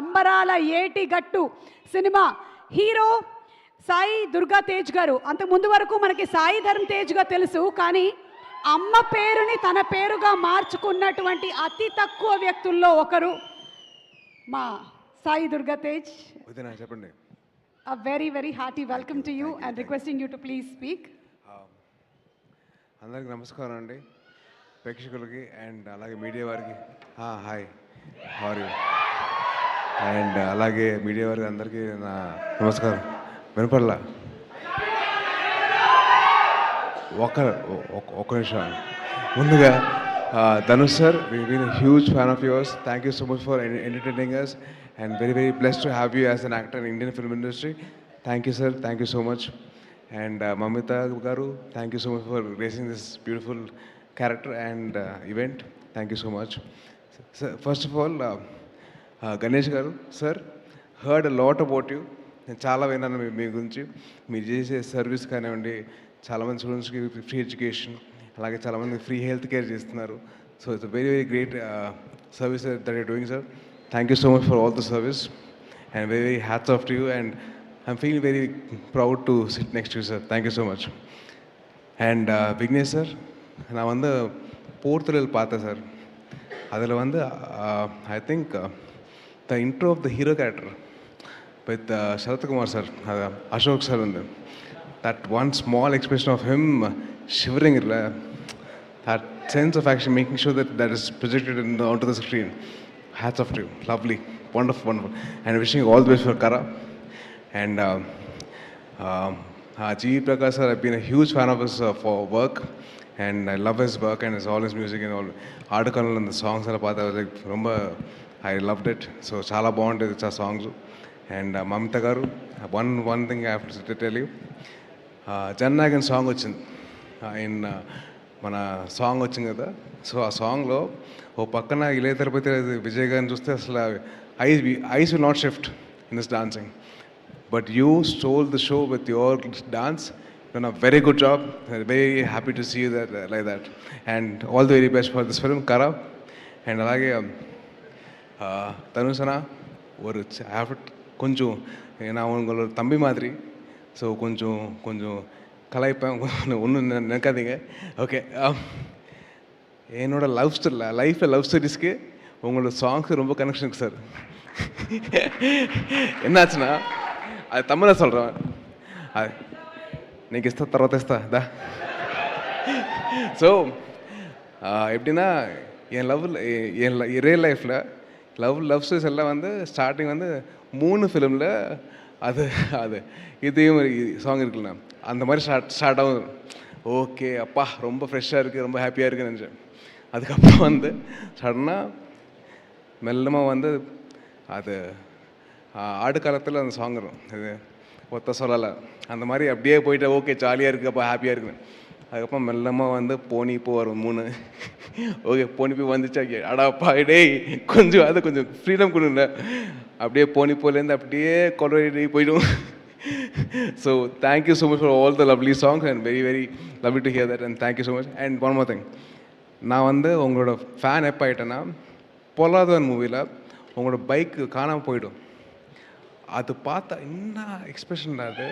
అంబరాల ఏటిగట్టు cinema hero Sai Durga Tej గారు. అంతకు ముందు వరకు మనకి సాయి ధర్మ్ తేజ్గా తెలుసు, కానీ అమ్మ పేరుని తన పేరుగా మార్చుకున్నటువంటి అతి తక్కువ వ్యక్తుల్లో ఒకరు మా సాయి దుర్గా తేజ్. చెప్పండి. A very very hearty welcome to you and requesting you to please speak. అందరికి నమస్కారం అండి, ప్రేక్షకులకి అండ్ అలాగే మీడియా వారికి. Hi, how are you? And అలాగే మీడియా వారికి అందరికీ నా నమస్కారం. వినపడలా? ఒక్క నిమిషం. ముందుగా Dhanush sir, we've been a huge fan of yours. Thank you so much for entertaining us and very very blessed to have you as an actor in Indian film industry. Thank you sir, thank you so much. And Mamita garu, thank you so much for raising this beautiful character and event. Thank you so much. So, first of all, Ganesh garu sir, heard a lot about you. నేను చాలా విన్నాను మీ గురించి. మీరు చేసే service కానివ్వండి, చాలామంది స్టూడెంట్స్కి free education, అలాగే చాలామంది ఫ్రీ హెల్త్ కేర్ చేస్తున్నారు. So it's very very great service that you're doing sir. Thank you so much for all the service and very very hats off to you and I'm feeling very proud to sit next you sir. Thank you so much. And Vignesh sir, நான் வந்து போர்த்துறல் பார்த்தேன் சார். அதில் வந்து I think the intro of the hero character with Sarathkumar sir, Ashok sir வந்து that one small expression of him shivering, that sense of action, making sure that is projected onto the screen. Hats off to you. Lovely, wonderful, wonderful. And wishing you all the best for Kara. And G. Prakash sir, I've been a huge fan of his for work, and I love his work and all his music and all article and the songs I was like, I loved it. So chala bond is songs. And Mamita garu, one thing I have to tell you. Jana Nayagan song వచ్చింది, ఆయన మన song వచ్చింది కదా. So ఆ సాంగ్లో ఓ పక్కన ఇలయ తిరుపతి విజయ్ గారిని చూస్తే అసలు eyes will not shift in this dancing, but you stole the show with your dance. Done a very good job. Very happy to see you that like that and all the very best for this film కరా. And అలాగే தனுஷனா ஒரு கொஞ்சம் நான் உங்களோட தம்பி மாதிரி. So கொஞ்சம் கலாய்ப்பேன், ஒன்றும் நினைக்காதீங்க. ஓகே, என்னோட லைஃப்பில் லவ் ஸ்டோரிஸ்க்கு உங்களோட சாங்ஸ் ரொம்ப கனெக்ஷன் இருக்குது சார். என்னாச்சுன்னா அது தமிழை சொல்கிறேன், அது నీకు ఇస్తా తర్వాత ఇస్తా దా. ஸோ எப்படின்னா என் ரியல் லைஃப்பில் லவ் ஸ்டோரிஸ் எல்லாம் வந்து ஸ்டார்டிங் வந்து 3 ஃபிலிமில் அது இதையும் சாங் இருக்குல்ல, அந்த மாதிரி ஸ்டார்ட் ஆகும். ஓகே அப்பா, ரொம்ப ஃப்ரெஷ்ஷாக இருக்குது, ரொம்ப ஹாப்பியாக இருக்குன்னு நினச்சேன். அதுக்கப்புறம் வந்து சடனாக மெல்லமாக வந்து அது ஆடுகாலத்தில் அந்த சாங் வரும், இது ஒத்த சொல்லலை, அந்த மாதிரி அப்படியே போயிட்டு ஓகே ஜாலியாக இருக்குது, அப்போ ஹாப்பியாக இருக்குன்னு. அதுக்கப்புறம் மெல்லமாக வந்து போனி இப்போ வரும் 3. ஓகே போனி போய் வந்துச்சா, அடாப்பா டேய் கொஞ்சம் அது கொஞ்சம் ஃப்ரீடம் கொடுங்க. அப்படியே போனி போலேருந்து அப்படியே கொலவரி போய்டும். So thank you so much for all the lovely songs and very very lovely to hear that and thank you so much. And one more thing, நான் வந்து உங்களோட ஃபேன் எப்போ ஆகிட்டேன்னா, பொல்லாதவன் மூவியில் உங்களோட பைக்கு காணாமல் போயிடும். அது பார்த்தா என்ன எக்ஸ்பிரஷன், அது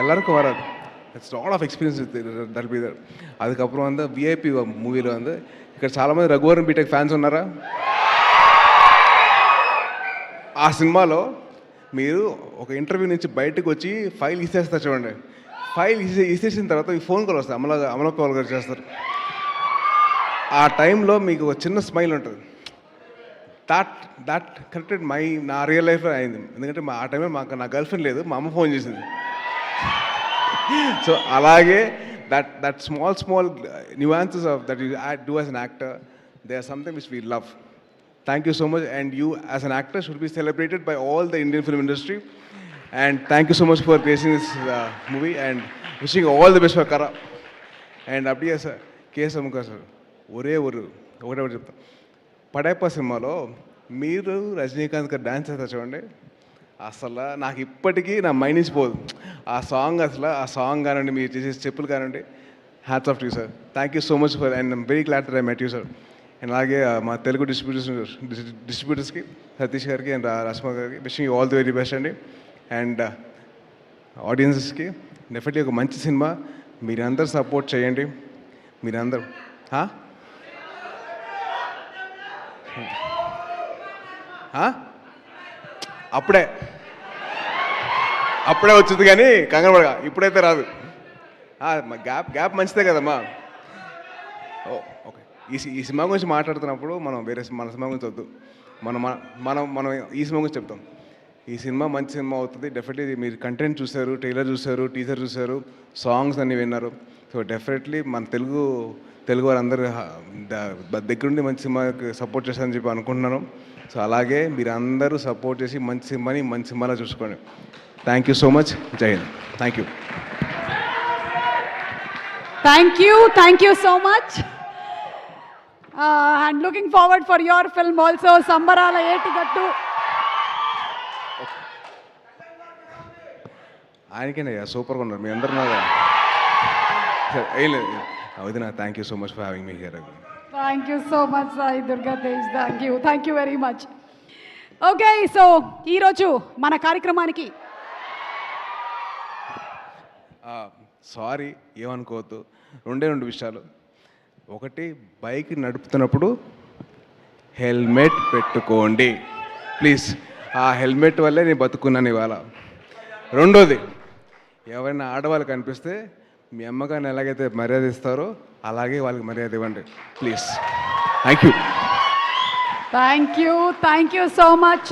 எல்லாருக்கும் வராது. It's lot of experience that be there. அதுக்கப்புறம் வந்து విఐపి మూవీలో வந்து ఇక్కడ చాలామంది రఘువరన్ బీటెక్ ఫ్యాన్స్ ఉన్నారా? ఆ సినిమాలో మీరు ఒక ఇంటర్వ్యూ నుంచి బయటకు వచ్చి ఫైల్ ఇసేస్తారు చూడండి. ఫైల్ ఇసేసిన తర్వాత ఈ ఫోన్ కాల్ వస్తుంది, అమలా కాల్ గారు చేస్తారు. ఆ టైంలో మీకు ఒక చిన్న స్మైల్ ఉంటుంది. దట్ కరెక్టెడ్ నా రియల్ లైఫ్లో అయింది. ఎందుకంటే ఆ టైంలో నా గర్ల్ ఫ్రెండ్ లేదు, మా అమ్మ ఫోన్ చేసింది. సో అలాగే that small nuances of that you do as an actor, they are something which we love. Thank you so much, and you as an actor should be celebrated by all the Indian film industry. And thank you so much for creating this movie and wishing you all the best for Kara. And அப்படியே sir కేశముఖ sir ఒకటే చెప్తాను, పడైప్ప సినిమాలో మీరు రజనీకాంత్ గారు dance చేస్తారు చూడండి, అసలు నాకు ఇప్పటికీ నా మైండ్ నుంచి పోదు ఆ సాంగ్. అసలు ఆ సాంగ్ కానివ్వండి, మీరు చేసే స్టెప్పులు కానివ్వండి, hats off to you sir. Thank you so much for and I'm very glad that I met you sir. And అలాగే మా తెలుగు డిస్ట్రిబ్యూటర్స్కి సతీష్ గారికి అండ్ రష్మ గారికి wishing all the very best అండి. అండ్ ఆడియన్సెస్కి డెఫినెట్లీ ఒక మంచి సినిమా, మీరందరూ సపోర్ట్ చేయండి. మీరందరూ అప్పుడే వచ్చింది కానీ కంగారు పడగా, ఇప్పుడైతే రాదు. గ్యాప్ మంచిదే కదమ్మా. ఓకే, ఈ సినిమా గురించి మాట్లాడుతున్నప్పుడు మనం మన సినిమా గురించి వద్దు, మనం మనం మనం ఈ సినిమా గురించి చెప్తాం. ఈ సినిమా మంచి సినిమా అవుతుంది డెఫినెట్లీ. మీరు కంటెంట్ చూశారు, ట్రైలర్ చూశారు, టీజర్ చూశారు, సాంగ్స్ అన్నీ విన్నారు. సో డెఫినెట్లీ మన తెలుగు వారందరూ దగ్గరుండి మంచి సినిమాకి సపోర్ట్ చేస్తారని చెప్పి అనుకుంటున్నాను. సో అలాగే మీరు అందరూ సపోర్ట్ చేసి మంచి సినిమాని మంచి సినిమాలో చూసుకోండి. Thank you so much. Jai Hind. Thank you. Thank you so much. And looking forward for your film also, Sambarala Etigattu. ఆయనకేనయ్యా సూపర్గా ఉన్నారు మీ అందరు. ఏం లేదు వదినా, thank you so much for having me here. Thank you so much, Sai Durga Tej. Thank you very much. Okay, so ఈరోజు మన కార్యక్రమానికి sorry ఏమనుకోవద్దు, రెండు విషయాలు. ఒకటి, బైక్ నడుపుతున్నప్పుడు హెల్మెట్ పెట్టుకోండి ప్లీజ్. ఆ హెల్మెట్ వల్లే నేను బతుకున్నాను ఇవాళ. రెండోది, ఎవరైనా ఆడవాళ్ళు కనిపిస్తే మీ అమ్మగారిని ఎలాగైతే మర్యాద ఇస్తారో అలాగే వాళ్ళకి మర్యాద ఇవ్వండి please. Thank you. Thank you so much.